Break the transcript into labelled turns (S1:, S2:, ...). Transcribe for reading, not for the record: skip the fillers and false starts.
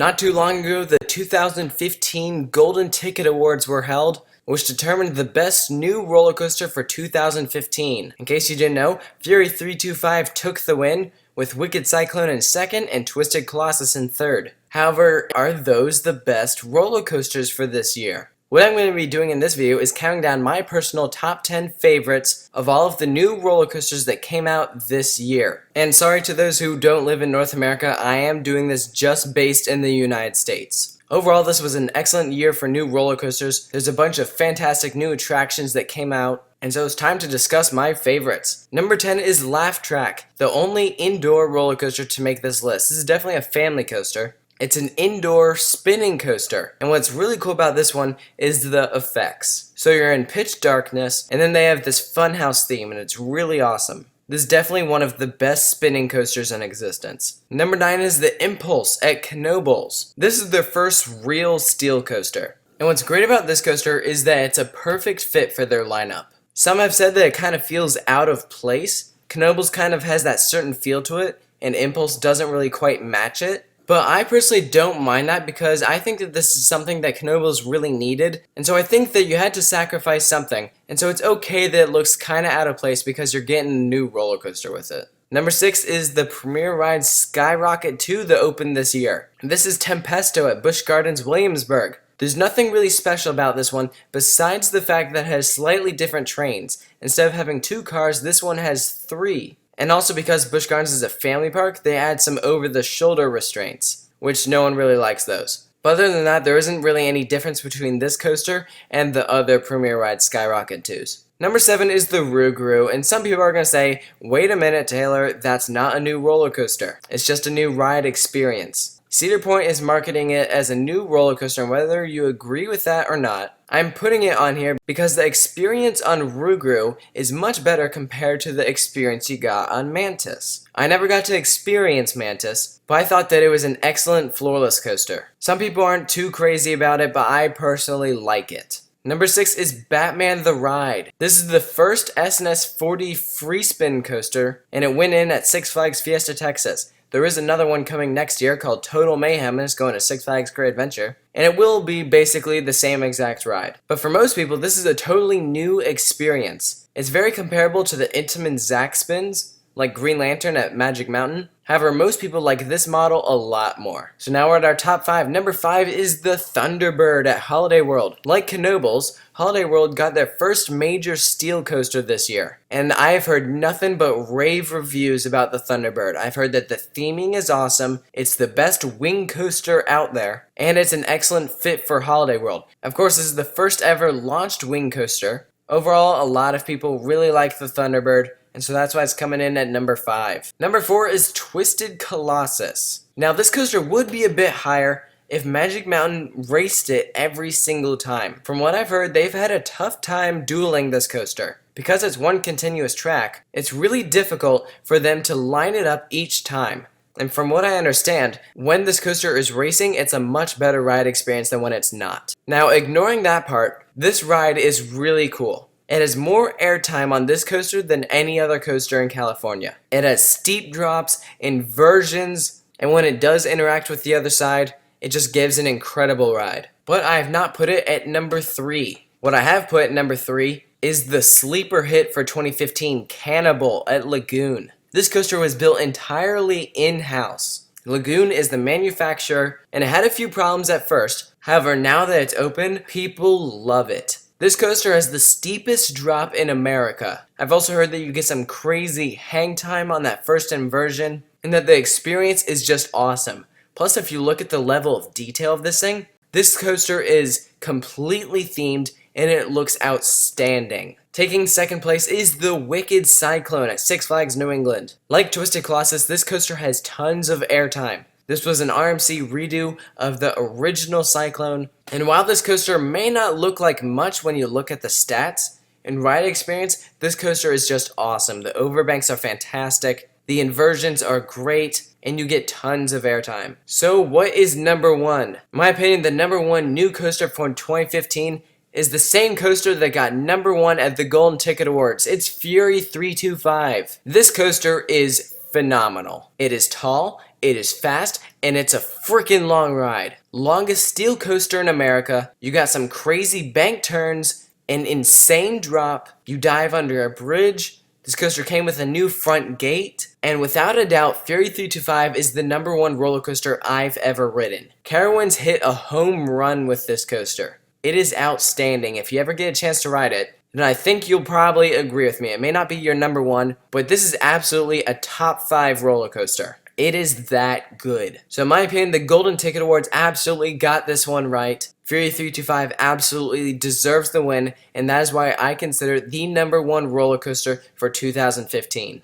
S1: Not too long ago, the 2015 Golden Ticket Awards were held, which determined the best new roller coaster for 2015. In case you didn't know, Fury 325 took the win, with Wicked Cyclone in second and Twisted Colossus in third. However, are those the best roller coasters for this year? What I'm going to be doing in this video is counting down my personal top 10 favorites of all of the new roller coasters that came out this year. And sorry to those who don't live in North America, I am doing this just based in the United States. Overall, this was an excellent year for new roller coasters. There's a bunch of fantastic new attractions that came out, and so it's time to discuss my favorites. Number 10 is Laugh Track, the only indoor roller coaster to make this list. This is definitely a family coaster. It's an indoor spinning coaster, and what's really cool about this one is the effects. So you're in pitch darkness, and then they have this funhouse theme, and it's really awesome. This is definitely one of the best spinning coasters in existence. Number 9 is the Impulse at Cannibal. This is their first real steel coaster, and what's great about this coaster is that it's a perfect fit for their lineup. Some have said that it kind of feels out of place. Cannibal's kind of has that certain feel to it, and Impulse doesn't really quite match it. But I personally don't mind that because I think that this is something that Cannibal's really needed, and so I think that you had to sacrifice something, and so it's okay that it looks kinda out of place because you're getting a new roller coaster with it. Number 6 is the premier ride Skyrocket 2 that opened this year. This is Tempesta at Busch Gardens, Williamsburg. There's nothing really special about this one besides the fact that it has slightly different trains. Instead of having 2 cars, this one has 3. And also because Busch Gardens is a family park, they add some over-the-shoulder restraints, which no one really likes those. But other than that, there isn't really any difference between this coaster and the other premier ride Skyrocket 2s. Number 7 is the Rougarou, and some people are going to say, wait a minute Taylor, that's not a new roller coaster. It's just a new ride experience. Cedar Point is marketing it as a new roller coaster, and whether you agree with that or not, I'm putting it on here because the experience on Rougarou is much better compared to the experience you got on Mantis. I never got to experience Mantis, but I thought that it was an excellent floorless coaster. Some people aren't too crazy about it, but I personally like it. Number 6 is Batman the Ride. This is the first S&S 40 free spin coaster, and it went in at Six Flags Fiesta, Texas. There is another one coming next year called Total Mayhem, and it's going to Six Flags Great Adventure. And it will be basically the same exact ride. But for most people, this is a totally new experience. It's very comparable to the Intamin Zack spins, like Green Lantern at Magic Mountain. However, most people like this model a lot more. So now we're at our top 5. Number 5 is the Thunderbird at Holiday World. Like Cannibal's, Holiday World got their first major steel coaster this year. And I have heard nothing but rave reviews about the Thunderbird. I've heard that the theming is awesome, it's the best wing coaster out there, and it's an excellent fit for Holiday World. Of course, this is the first ever launched wing coaster. Overall, a lot of people really like the Thunderbird, and so that's why it's coming in at number 5. Number 4 is Twisted Colossus. Now this coaster would be a bit higher if Magic Mountain raced it every single time. From what I've heard, they've had a tough time dueling this coaster. Because it's one continuous track, it's really difficult for them to line it up each time. And from what I understand, when this coaster is racing, it's a much better ride experience than when it's not. Now, ignoring that part, this ride is really cool. It has more airtime on this coaster than any other coaster in California. It has steep drops, inversions, and when it does interact with the other side, it just gives an incredible ride. But I have not put it at number 3. What I have put at number 3 is the sleeper hit for 2015, Cannibal at Lagoon. This coaster was built entirely in-house. Lagoon is the manufacturer, and it had a few problems at first. However, now that it's open, people love it. This coaster has the steepest drop in America. I've also heard that you get some crazy hang time on that first inversion, and that the experience is just awesome. Plus, if you look at the level of detail of this thing, this coaster is completely themed, and it looks outstanding. Taking second place is the Wicked Cyclone at Six Flags New England. Like Twisted Colossus, this coaster has tons of airtime. This was an RMC redo of the original Cyclone, and while this coaster may not look like much when you look at the stats, in ride experience, this coaster is just awesome. The overbanks are fantastic, the inversions are great, and you get tons of airtime. So what is number 1? In my opinion, the number 1 new coaster from 2015 is the same coaster that got number 1 at the Golden Ticket Awards. It's Fury 325. This coaster is phenomenal. It is tall, it is fast, and it's a freaking long ride. Longest steel coaster in America. You got some crazy bank turns, an insane drop. You dive under a bridge. This coaster came with a new front gate, and without a doubt, Fury 325 is the #1 roller coaster I've ever ridden. Carowinds hit a home run with this coaster. It is outstanding. If you ever get a chance to ride it, then I think you'll probably agree with me. It may not be your #1, but this is absolutely a top 5 roller coaster. It is that good. So in my opinion, the Golden Ticket Awards absolutely got this one right. Fury 325 absolutely deserves the win, and that is why I consider it the #1 roller coaster for 2015.